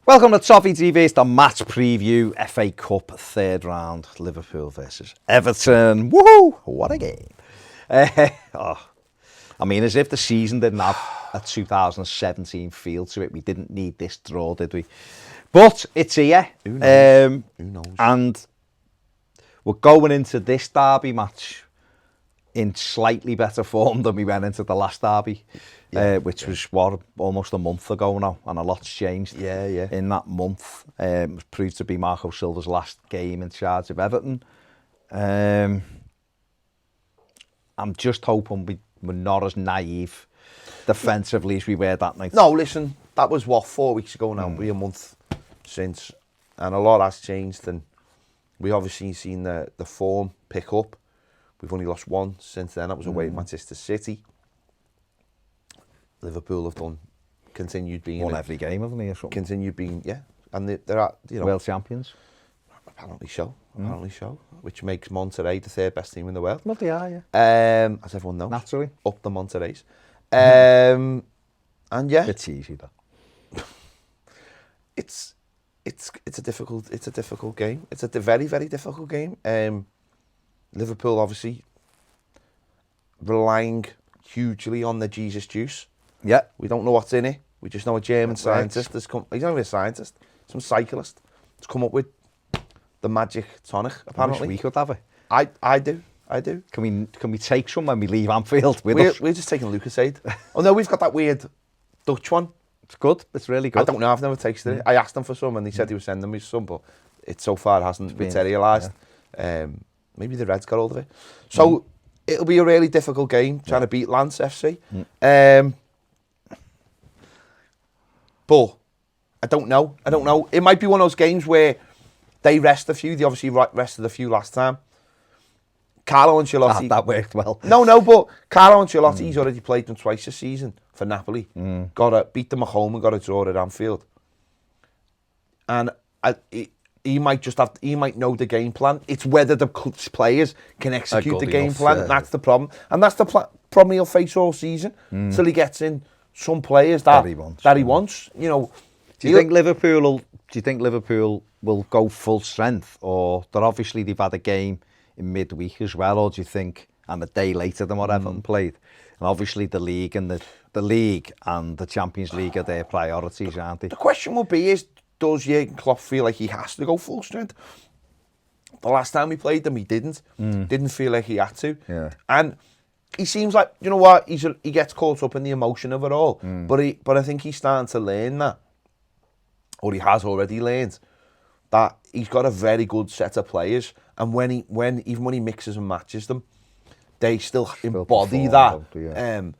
Welcome to Toffee TV. It's the match preview, FA Cup third round, Liverpool versus Everton. Woohoo! What a game. I mean, as if the season didn't have a 2017 feel to it. We didn't need this draw, did we? But it's here. Who knows? Who knows? And we're going into this derby match in slightly better form than we went into the last derby. Which was almost a month ago now, and a lot's changed in that month. It was proved to be Marco Silva's last game in charge of Everton. I'm just hoping we're not as naive defensively as we were that night. No, listen, that was 4 weeks ago now, a month since, and a lot has changed, and we obviously seen the form pick up. We've only lost one since then. That was away at Manchester City. Liverpool have continued being... Won every game, haven't they, or something? Continued being, and they're world champions. Apparently so, which makes Monterrey the third best team in the world. Well, they are, as everyone knows. Naturally. Up the Monterreys. And yeah. It's easy, though. It's a difficult game. It's a very, very difficult game. Liverpool, obviously, relying hugely on the Jesus juice. Yeah. We don't know what's in it. We just know a German scientist has come. He's not even a scientist. Some cyclist has come up with the magic tonic. Apparently, I wish we could have it. I do. Can we take some when we leave Anfield with us? We're just taking Lucasade. Oh no, we've got that weird Dutch one. It's good. It's really good. I don't know. I've never tasted it. I asked him for some, and he said he was sending me some, but it so far hasn't materialised. Yeah. Maybe the Reds got hold of it. So it'll be a really difficult game trying to beat Lance FC. But I don't know. It might be one of those games where they rest a few. They obviously rested a few last time. Carlo Ancelotti... that worked well. No, but Carlo Ancelotti, he's already played them twice this season for Napoli. Beat them at home and got a draw at Anfield. And he might know the game plan. It's whether the players can execute the game plan. That's the problem. And that's the problem he'll face all season till he gets in some players that he wants. You know, do you think Liverpool will go full strength, or they've had a game in midweek as well, or do you think, and a day later than what Everton played, and obviously the league and the Champions League are their priorities, aren't they? The question will be does Jurgen Klopp feel like he has to go full strength? The last time we played them, he didn't. Didn't feel like he had to. Yeah. And he seems like, you know what, he gets caught up in the emotion of it all. But I think he's starting to learn that, or he has already learned, that he's got a very good set of players. And even when he mixes and matches them, they still embody that.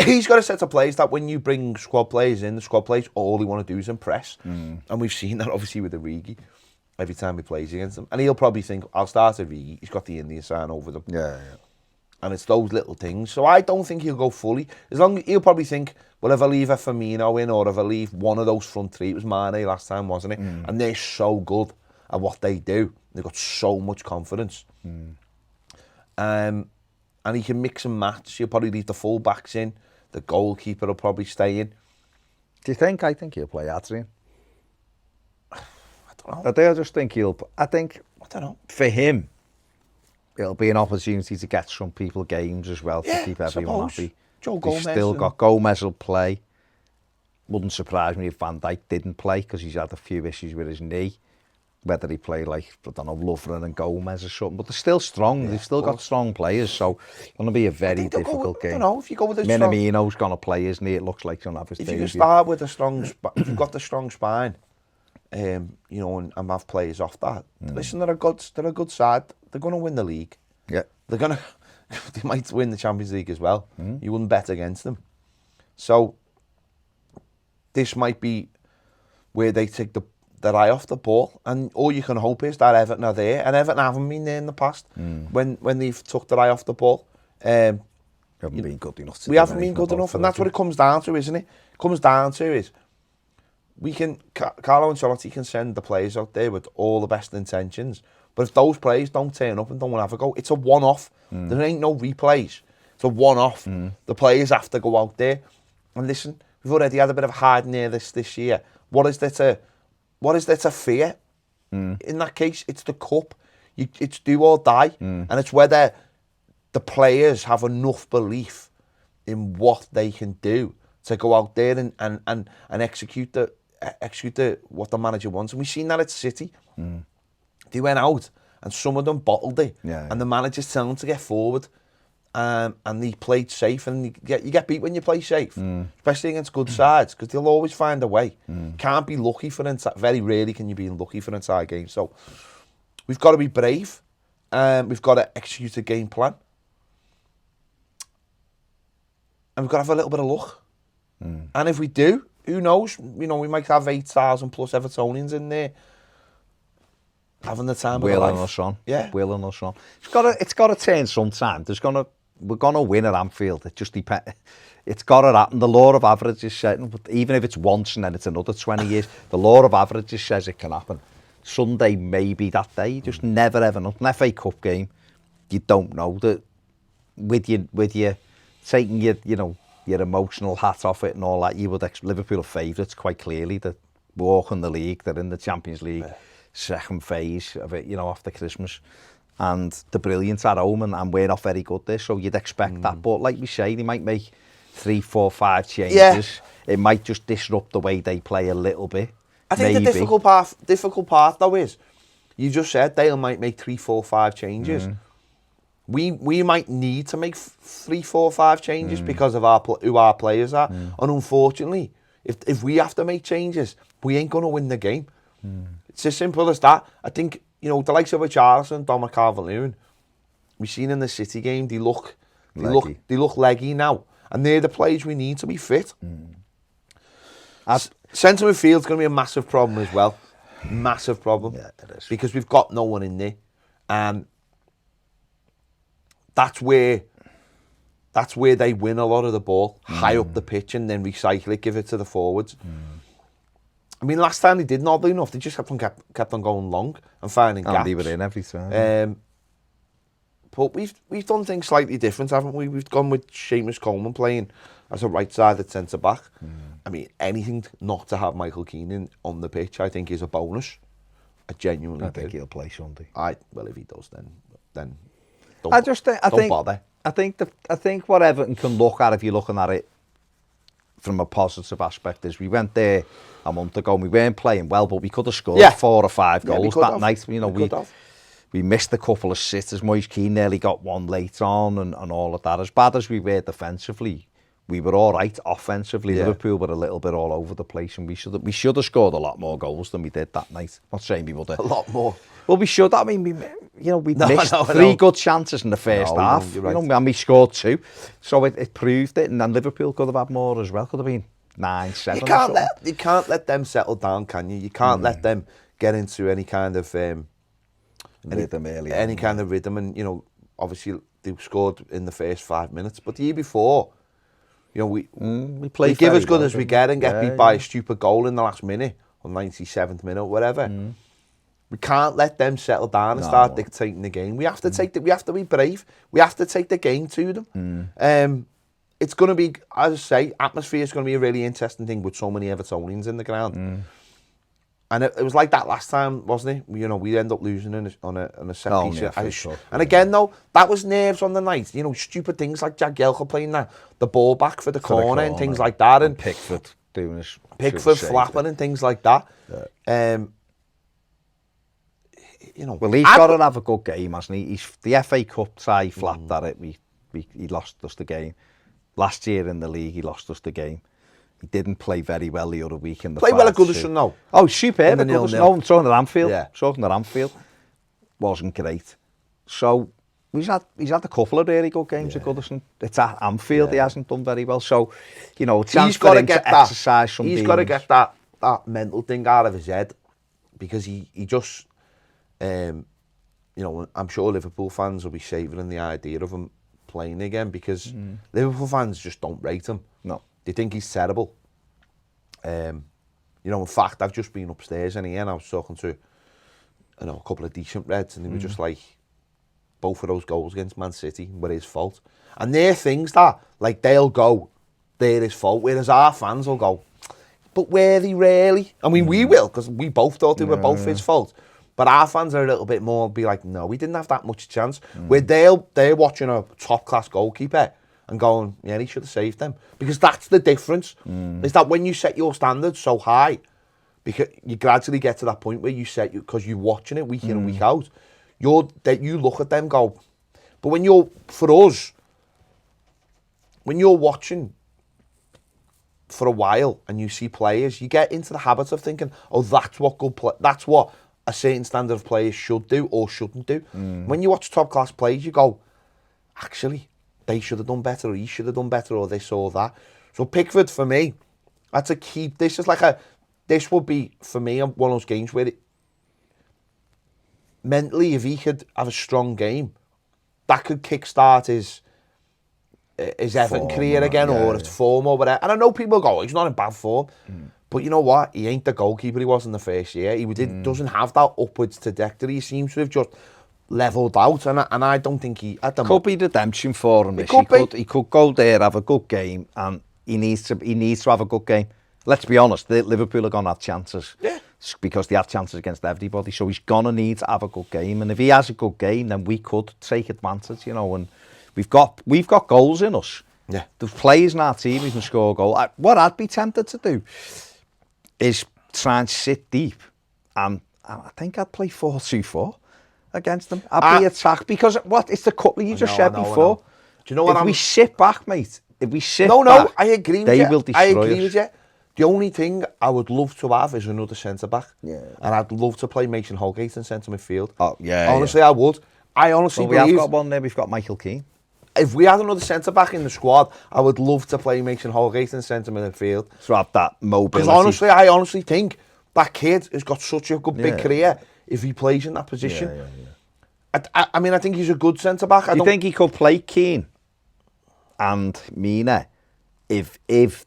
He's got a set of players that when you bring squad players in, the squad players, all they want to do is impress. And we've seen that obviously with Origi every time he plays against them. And he'll probably think, I'll start Origi. He's got the India sign over them. Yeah. And it's those little things. So I don't think he'll go fully. He'll probably think, well, if I leave a Firmino in, or if I leave one of those front three, it was Mane last time, wasn't it? And they're so good at what they do. They've got so much confidence. And he can mix and match. He'll probably leave the full backs in. The goalkeeper will probably stay in. Do you think? I think he'll play Adrian. I don't know. I just think I don't know. For him, it'll be an opportunity to get some people games as well, to keep everyone happy. Gomez still got Gomez will play. Wouldn't surprise me if Van Dijk didn't play, because he's had a few issues with his knee. Whether he play like, I don't know, Lovren and Gomez or something, but they're still strong. They've still got strong players, so it's going to be a very difficult game. I don't know, if you go with a Minamino's going to play, isn't he? It looks like he's going to have his debut. If you start with if you've got the strong spine, you know, and have players off that, listen, they're a good side. They're going to win the league. Yeah. They might win the Champions League as well. You wouldn't bet against them. So this might be where they take their eye off the ball, and all you can hope is that Everton are there, and Everton haven't been there in the past when they've took their eye off the ball. We haven't been good enough. We haven't been good enough, and that's what it comes down to, isn't it? It comes down to is Carlo Ancelotti can send the players out there with all the best intentions, but if those players don't turn up and don't want to have a go, it's a one-off. There ain't no replays. It's a one-off. The players have to go out there, and listen, We've already had a bit of hide near this year. What is there to fear? In that case, it's the cup. It's do or die, and it's whether the players have enough belief in what they can do to go out there and execute what the manager wants. And we've seen that at City. They went out and some of them bottled it, and the manager's telling them to get forward, and they played safe. And you get beat when you play safe, especially against good sides, because they'll always find a way. Can't be lucky for inside. Very rarely can you be lucky for inside games. So we've got to be brave. We've got to execute a game plan. And we've got to have a little bit of luck. And if we do, who knows? You know, we might have 8,000 plus Evertonians in there having the time of their life. Us on. Yeah. Wheeling us on. It's got to turn sometime. We're going to win at Anfield. It just depends. It's got to happen. The law of averages says, even if it's once and then it's another 20 years, the law of averages says it can happen. Sunday may be that day. You just never ever know. An FA Cup game, you don't know that with you taking your emotional hat off it and all that. You would Liverpool are favourites quite clearly. They walk in the league. They're in the Champions League second phase of it. After Christmas, and the brilliant at home, and we're not very good there. So you'd expect that. But like we say, they might make 3, 4, 5 changes. Yeah. It might just disrupt the way they play a little bit. I think the difficult part though is, you just said Dale might make 3, 4, 5 changes. We might need to make 3, 4, 5 changes because of who our players are. And unfortunately, if we have to make changes, we ain't going to win the game. It's as simple as that. I think, the likes of Richarlison, Dominic Calvert-Lewin, we've seen in the City game, they look leggy now. And they're the players we need to be fit. Centre midfield's going to be a massive problem as well. Massive problem. Yeah, it is. Because we've got no one in there. And that's where they win a lot of the ball, high up the pitch, and then recycle it, give it to the forwards. I mean, last time they didn't oddly enough, they just kept on going long and finding gaps. And they were in every time. But we've done things slightly different, haven't we? We've gone with Seamus Coleman playing as a right-sided centre-back. I mean, anything not to have Michael Keane on the pitch, I think, is a bonus. I think he'll play Sunday. Well, if he does, then don't bother. I think what Everton can look at, if you're looking at it from a positive aspect, is we went there a month ago and we weren't playing well, but we could have scored 4 or 5 goals that night. We missed a couple of sitters. Moise Keane nearly got one late on and all of that. As bad as we were defensively, we were all right offensively. Liverpool were a little bit all over the place, and we should have scored a lot more goals than we did that night. I'm not saying we would have. A lot more. Well, we should. I mean, we missed 3 good chances in the first half. Right. And we scored 2, so it proved it. And then Liverpool could have had more as well. Could have been 9, 7. You can't let them settle down, can you? You can't let them get into any kind of rhythm early. Any kind of rhythm, and obviously they scored in the first 5 minutes. But the year before, we give as good as we get and get beat by a stupid goal in the last minute or 97th minute, whatever. We can't let them settle down and start dictating the game. We have to we have to be brave. We have to take the game to them. It's going to be, as I say, atmosphere is going to be a really interesting thing with so many Evertonians in the ground. And it was like that last time, wasn't it? We end up losing on a set piece. Sure. And again, though, that was nerves on the night. Stupid things like Jagielka playing the ball back for the corner and things like that. And Pickford doing his... Pickford flapping and things like that. Yeah. Well, he's got to have a good game, hasn't he? The FA Cup tie flapped at it. He lost us the game. Last year in the league, he lost us the game. He didn't play very well the other week in the Played well at Goodison, no. Oh, superb at Goodison. No, I'm talking at Anfield. Yeah. Talking at Anfield. Wasn't great. So, he's had a couple of really good games at Goodison. It's at Anfield, he hasn't done very well. So, he's got to get exercise some He's got to get that mental thing out of his head, because he just... I'm sure Liverpool fans will be savouring the idea of him playing again, because Liverpool fans just don't rate him. No. They think he's terrible. In fact, I've just been upstairs and I was talking to a couple of decent Reds, and they were just like, both of those goals against Man City were his fault. And they're things that, like, they'll go they're his fault. Whereas our fans will go, but were they really? I mean, we will, because we both thought they were both his fault. But our fans are a little bit more be like, no, we didn't have that much chance. Where they're watching a top-class goalkeeper and going, yeah, he should have saved them. Because that's the difference. Is that when you set your standards so high, because you gradually get to that point where you set, because you're watching it week in and week out, you look at them go, but when you're, for us, when you're watching for a while and you see players, you get into the habit of thinking, oh, that's what a certain standard of players should do or shouldn't do. When you watch top class players, you go, actually, they should have done better, or he should have done better, or this or that. So Pickford, for me, that's a key. This would be, for me, one of those games where mentally, if he could have a strong game, that could kickstart his Everton career again, or his form or whatever. And I know people go, he's not in bad form. But you know what? He ain't the goalkeeper he was in the first year. He doesn't have that upwards trajectory. He seems to have just levelled out. And I don't think he... Could be redemption for him. He could go there, have a good game, and he needs to have a good game. Let's be honest, Liverpool are going to have chances. Yeah. Because they have chances against everybody. So he's going to need to have a good game. And if he has a good game, then we could take advantage, you know. And we've got goals in us. Yeah. The players in our team who can score a goal. What I'd be tempted to do is try and sit deep. And I think I'd play 4-2-4 against them. I'd be attacked. Because it's the couple you just said before. Do you know what if we sit back, mate, I agree with they you. will destroy I agree us. with you. The only thing I would love to have is another centre-back. Yeah. And I'd love to play Mason Holgate in centre midfield. Oh, yeah. Honestly, I would. I honestly believe... we have got one there. We've got Michael Keane. If we had another centre-back in the squad, I would love to play Mason Holgate in centre midfield. To have that mobility. Because I honestly think that kid has got such a good big career if he plays in that position. I mean, I think he's a good centre-back. Do you think he could play Keane and Mina if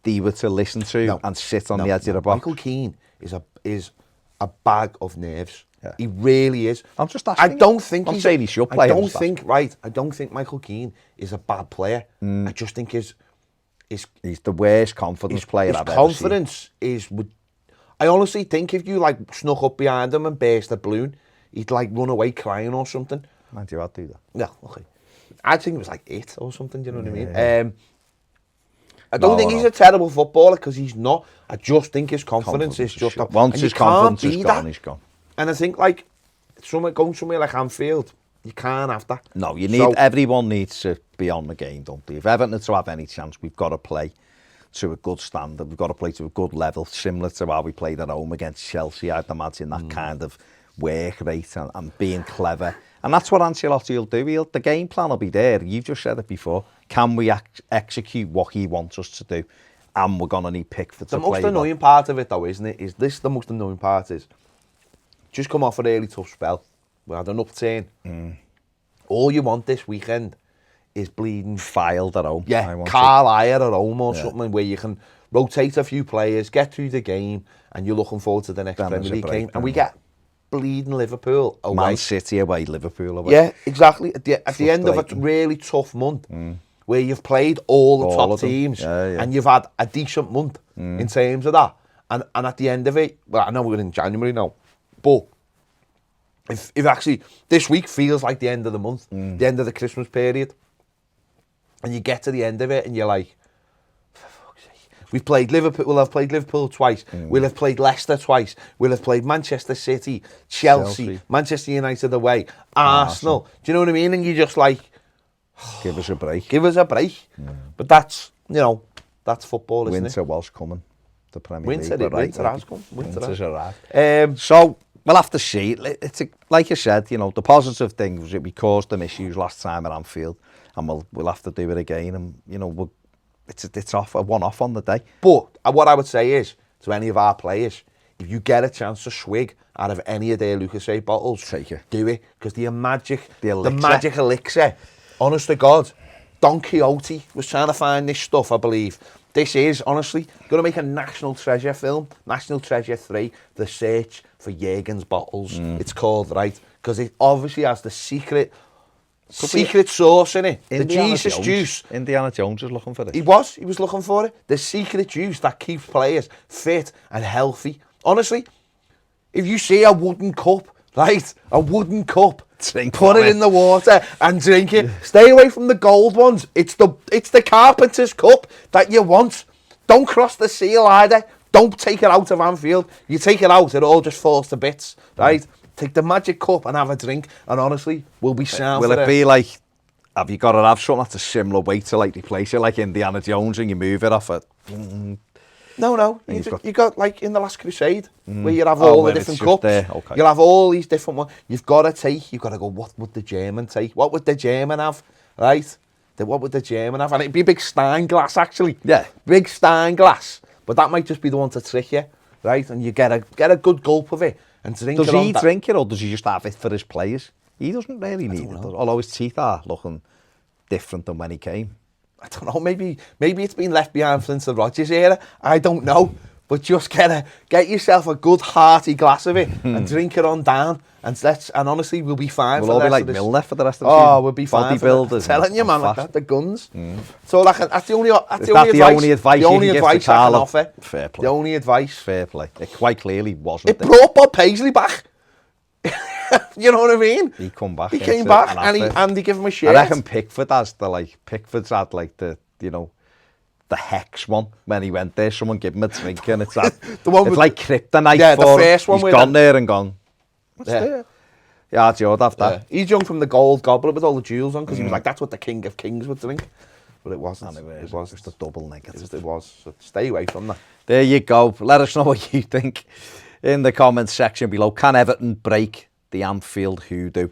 they were to listen to and sit on the edge of the box? Michael Keane is a bag of nerves. Yeah. He really is. I'm just asking. I don't think I'm saying he should play. I don't think Michael Keane is a bad player. I just think he's the worst confidence player I've ever seen. His confidence is... I honestly think if you like snuck up behind him and burst a balloon, he'd like run away crying or something. Mind you, I'd do that. Yeah, okay. I think it was like it or something, do you know what I mean? I don't think he's a terrible footballer, because he's not. I just think his confidence is just... Once his confidence is gone, he's gone. And I think, like, going somewhere like Anfield, you can't have that. No, everyone needs to be on the game, don't they? If Everton are to have any chance, we've got to play to a good standard. We've got to play to a good level, similar to how we played at home against Chelsea. I'd imagine that kind of work rate and being clever. And that's what Ancelotti will do. The game plan will be there. You've just said it before. Can we execute what he wants us to do? And we're going to need Pickford to play. The most annoying part of it, though, isn't it? The most annoying part is, just come off a really tough spell. We had an upturn. All you want this weekend is bleeding... Filed at home. Yeah, Carlisle at home or something, where you can rotate a few players, get through the game, and you're looking forward to the next Premier League game. And we get bleeding Liverpool away. Man City away, Liverpool away. Yeah, exactly. At the end of a really tough month, where you've played all the top teams, and you've had a decent month in terms of that. And at the end of it, well, I know we're in January now, but if actually this week feels like the end of the month, the end of the Christmas period, and you get to the end of it and you're like, for fuck's sake, we've played Liverpool, we'll have played Liverpool twice, we'll have played Leicester twice, we'll have played Manchester City, Chelsea. Manchester United away, Arsenal. Do you know what I mean? And you're just like, give us a break. Give us a break. But that's, that's football, isn't it? Winter was coming. The Premier League. Winter has come. Winter's arrived. So we'll have to see. It's like you said, the positive thing was that we caused them issues last time at Anfield, and we'll have to do it again. And it's a one-off on the day. But what I would say is to any of our players, if you get a chance to swig out of any of their Lucozade bottles, take it. Do it, because the magic elixir. Honest to God, Don Quixote was trying to find this stuff, I believe. This is, honestly, going to make a National Treasure film, National Treasure 3, The Search for Jürgen's Bottles, it's called, right? Because it obviously has the secret secret sauce in it. The Indiana Jesus Jones. juice. Indiana Jones was looking for this. He was looking for it. The secret juice that keeps players fit and healthy. Honestly, if you see a wooden cup, right, a wooden cup, put it in the water and drink it. Stay away from the gold ones. It's the carpenter's cup that you want. Don't cross the seal either. Don't take it out of Anfield. You take it out, it all just falls to bits, right? Take the magic cup and have a drink, and honestly, we'll be sound. Will it be like, have you got to have something that's a similar weight to like replace it, like Indiana Jones, and you move it off it? No. You got like in The Last Crusade, where you have all the different cups. Okay. You'll have all these different ones. You've got to go, what would the German take? What would the German have, right? What would the German have? And it'd be a big Stein glass, actually. Yeah. Big Stein glass. But that might just be the one to trick you, right? And you get a good gulp of it and drink it. Does he drink it, or does he just have it for his players? He doesn't really need it, although his teeth are looking different than when he came. I don't know, maybe it's been left behind since the Rodgers era. I don't know. But just get yourself a good hearty glass of it and drink it on down. And honestly, we'll be fine. We'll all be like Milner for the rest of the season. Oh, we'll be fine. Bodybuilders. Telling you, man, like that, the guns. So that's the only advice I can offer. Fair play. The only advice. Fair play. It quite clearly wasn't. It brought Bob Paisley back. You know what I mean? He come back. He came back and he gave him a shirt. I reckon Pickford's had like the the hex one when he went there. Someone gave him a drink and it's that. It's like kryptonite. Yeah, the first one. He's gone there and gone. What's there? Yeah, I'd have that. Yeah. He's drunk from the gold goblet with all the jewels on because he was like, that's what the King of Kings would drink. But it wasn't. It was just a double negative. It was. So stay away from that. There you go. Let us know what you think in the comments section below. Can Everton break the Anfield hoodoo?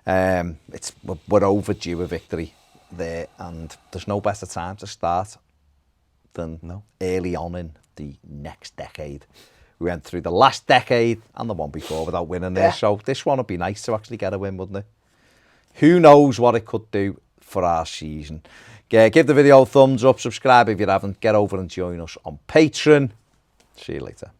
We're overdue a victory there, and there's no better time to start than early on in the next decade. We went through the last decade and the one before without winning there, so this one would be nice to actually get a win, wouldn't it? Who knows what it could do for our season. Give the video a thumbs up, subscribe if you haven't, get over and join us on Patreon. See you later.